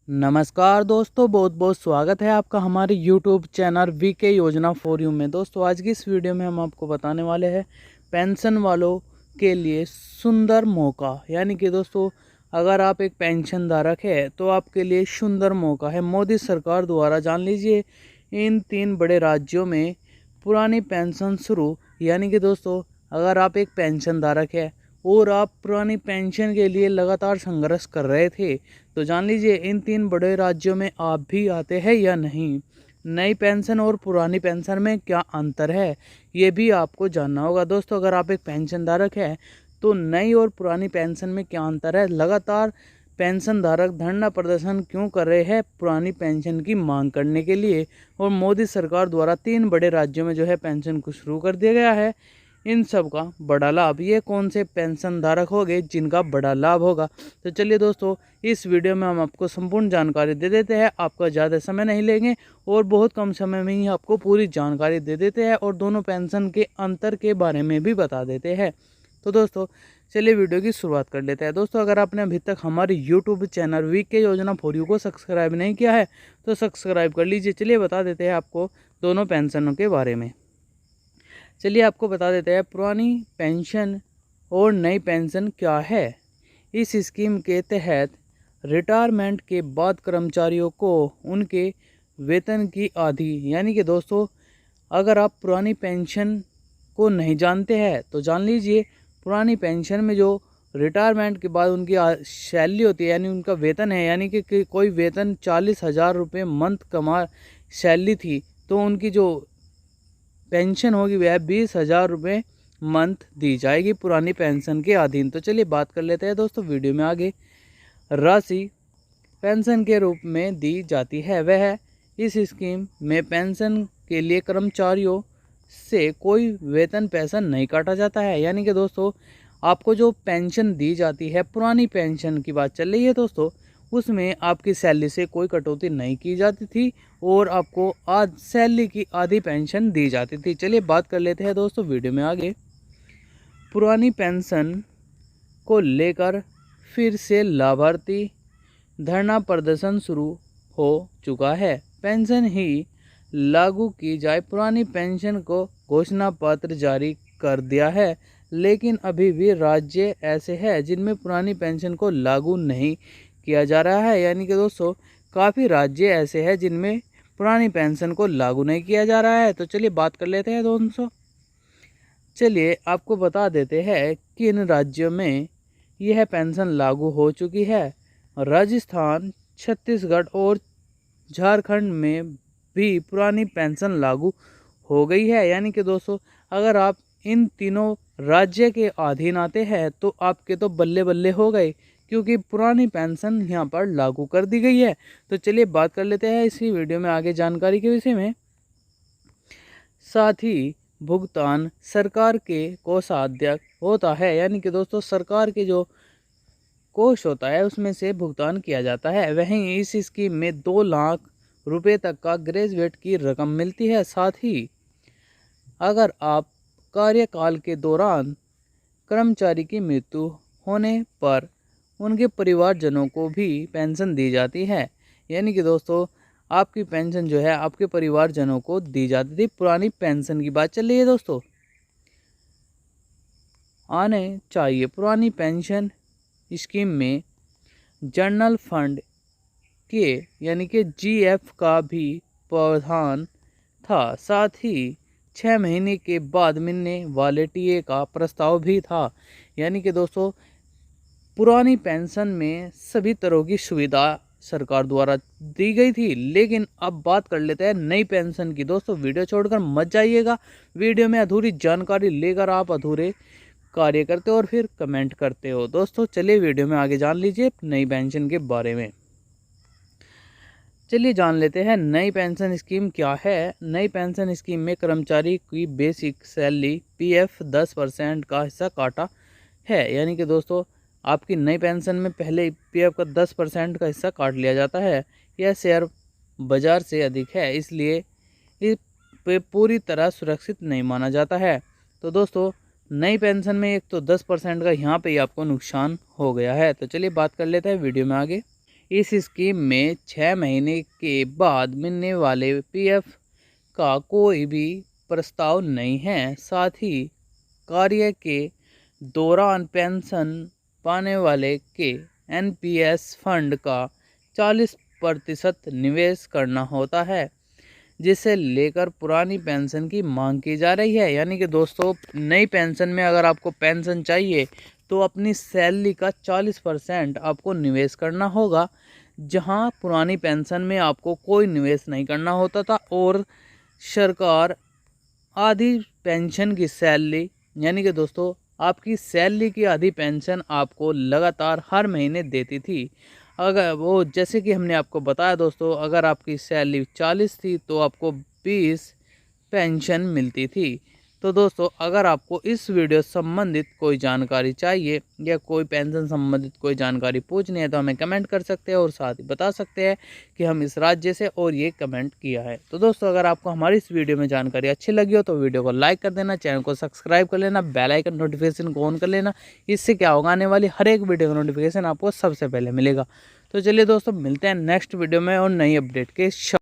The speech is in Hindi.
नमस्कार दोस्तों, बहुत बहुत स्वागत है आपका हमारे यूट्यूब चैनल वीके योजना फॉर यू में। दोस्तों आज की इस वीडियो में हम आपको बताने वाले हैं पेंशन वालों के लिए सुंदर मौका। यानी कि दोस्तों अगर आप एक पेंशन धारक है तो आपके लिए सुंदर मौका है मोदी सरकार द्वारा। जान लीजिए इन 3 बड़े राज्यों में पुरानी पेंशन शुरू। यानी कि दोस्तों अगर आप एक पेंशन धारक है और आप पुरानी पेंशन के लिए लगातार संघर्ष कर रहे थे तो जान लीजिए इन 3 बड़े राज्यों में आप भी आते हैं या नहीं। नई पेंशन और पुरानी पेंशन में क्या अंतर है ये भी आपको जानना होगा। दोस्तों अगर आप एक पेंशन धारक है तो नई और पुरानी पेंशन में क्या अंतर है, लगातार पेंशन धारक धरना प्रदर्शन क्यों कर रहे हैं पुरानी पेंशन की मांग करने के लिए, और मोदी सरकार द्वारा 3 बड़े राज्यों में जो है पेंशन को शुरू कर दिया गया है, इन सब का बड़ा लाभ, ये कौन से पेंशन धारक होंगे जिनका बड़ा लाभ होगा। तो चलिए दोस्तों इस वीडियो में हम आपको संपूर्ण जानकारी दे देते हैं। आपका ज़्यादा समय नहीं लेंगे और बहुत कम समय में ही आपको पूरी जानकारी दे देते हैं और दोनों पेंशन के अंतर के बारे में भी बता देते हैं। तो दोस्तों चलिए वीडियो की शुरुआत कर लेते हैं। दोस्तों अगर आपने अभी तक हमारे यूट्यूब चैनल वीके योजना फॉर यू को सब्सक्राइब नहीं किया है तो सब्सक्राइब कर लीजिए। चलिए बता देते हैं आपको दोनों पेंशनों के बारे में। चलिए आपको बता देते हैं पुरानी पेंशन और नई पेंशन क्या है। इस स्कीम के तहत रिटायरमेंट के बाद कर्मचारियों को उनके वेतन की आधी, यानी कि दोस्तों अगर आप पुरानी पेंशन को नहीं जानते हैं तो जान लीजिए पुरानी पेंशन में जो रिटायरमेंट के बाद उनकी सैलरी होती है यानी उनका वेतन है, यानी कि कोई वेतन 40,000 रुपये मंथ कमा सैलरी थी तो उनकी जो पेंशन होगी वह 20,000 रुपये मंथ दी जाएगी पुरानी पेंशन के अधीन। तो चलिए बात कर लेते हैं दोस्तों वीडियो में आगे। राशि पेंशन के रूप में दी जाती है वह इस स्कीम में पेंशन के लिए कर्मचारियों से कोई वेतन पैसा नहीं काटा जाता है। यानी कि दोस्तों आपको जो पेंशन दी जाती है, पुरानी पेंशन की बात चल रही है दोस्तों, उसमें आपकी सैलरी से कोई कटौती नहीं की जाती थी और आपको आज सैलरी की आधी पेंशन दी जाती थी। चलिए बात कर लेते हैं दोस्तों वीडियो में आगे। पुरानी पेंशन को लेकर फिर से लाभार्थी धरना प्रदर्शन शुरू हो चुका है। पेंशन ही लागू की जाए, पुरानी पेंशन को घोषणा पत्र जारी कर दिया है लेकिन अभी भी राज्य ऐसे हैं जिनमें पुरानी पेंशन को लागू नहीं किया जा रहा है। यानी कि दोस्तों काफ़ी राज्य ऐसे हैं जिनमें पुरानी पेंशन को लागू नहीं किया जा रहा है। तो चलिए बात कर लेते हैं दोस्तों। चलिए आपको बता देते हैं कि इन राज्यों में यह पेंशन लागू हो चुकी है। राजस्थान, छत्तीसगढ़ और झारखंड में भी पुरानी पेंशन लागू हो गई है। यानी कि दोस्तों अगर आप इन तीनों राज्य के अधीन आते हैं तो आपके तो बल्ले बल्ले हो गए, क्योंकि पुरानी पेंशन यहाँ पर लागू कर दी गई है। तो चलिए बात कर लेते हैं इसी वीडियो में आगे जानकारी के विषय में। साथ ही भुगतान सरकार के कोषाध्यक्ष होता है, यानी कि दोस्तों सरकार के जो कोष होता है उसमें से भुगतान किया जाता है। वहीं इस स्कीम में 2 लाख रुपए तक का ग्रेजुएट की रकम मिलती है। साथ ही अगर आप कार्यकाल के दौरान कर्मचारी की मृत्यु होने पर उनके परिवारजनों को भी पेंशन दी जाती है। यानी कि दोस्तों आपकी पेंशन जो है आपके परिवारजनों को दी जाती थी। पुरानी पेंशन की बात चल रही है दोस्तों, आने चाहिए। पुरानी पेंशन स्कीम में जनरल फंड के यानी कि जीएफ का भी प्रावधान था। साथ ही 6 महीने के बाद मिलने वाले टीए का प्रस्ताव भी था। यानी कि दोस्तों पुरानी पेंशन में सभी तरह की सुविधा सरकार द्वारा दी गई थी। लेकिन अब बात कर लेते हैं नई पेंशन की। दोस्तों वीडियो छोड़कर मत जाइएगा, वीडियो में अधूरी जानकारी लेकर आप अधूरे कार्य करते हो और फिर कमेंट करते हो। दोस्तों चलिए वीडियो में आगे जान लीजिए नई पेंशन के बारे में। चलिए जान लेते हैं नई पेंशन स्कीम क्या है। नई पेंशन स्कीम में कर्मचारी की बेसिक सैलरी पीएफ 10% का हिस्सा काटा है। यानी कि दोस्तों आपकी नई पेंशन में पहले पीएफ का 10% का हिस्सा काट लिया जाता है। यह शेयर बाजार से अधिक है इसलिए इस पे पूरी तरह सुरक्षित नहीं माना जाता है। तो दोस्तों नई पेंशन में एक तो 10% का यहाँ पे ही आपको नुकसान हो गया है। तो चलिए बात कर लेते हैं वीडियो में आगे। इस स्कीम में 6 महीने के बाद मिलने वाले पीएफ का कोई भी प्रस्ताव नहीं है। साथ ही कार्य के दौरान पेंशन पाने वाले के एनपीएस फंड का 40% निवेश करना होता है, जिसे लेकर पुरानी पेंशन की मांग की जा रही है। यानी कि दोस्तों, नई पेंशन में अगर आपको पेंशन चाहिए तो अपनी सैलरी का 40% आपको निवेश करना होगा, जहां पुरानी पेंशन में आपको कोई निवेश नहीं करना होता था और सरकार आधी पेंशन की सैलरी, यानी कि दोस्तों आपकी सैलरी की आधी पेंशन आपको लगातार हर महीने देती थी। अगर वो, जैसे कि हमने आपको बताया दोस्तों, अगर आपकी सैलरी 40 थी तो आपको 20 पेंशन मिलती थी। तो दोस्तों, अगर आपको इस वीडियो संबंधित कोई जानकारी चाहिए या कोई पेंशन संबंधित कोई जानकारी पूछनी है तो हमें कमेंट कर सकते हैं और साथ ही बता सकते हैं कि हम इस राज्य से और ये कमेंट किया है। तो दोस्तों, अगर आपको हमारी इस वीडियो में जानकारी अच्छी लगी हो तो वीडियो को लाइक कर देना, चैनल को सब्सक्राइब कर लेना, बेल आइकन नोटिफिकेशन को ऑन कर लेना। इससे क्या होगा, आने वाली हर एक वीडियो का नोटिफिकेशन आपको सबसे पहले मिलेगा। तो चलिए दोस्तों, मिलते हैं नेक्स्ट वीडियो में और नई अपडेट के साथ।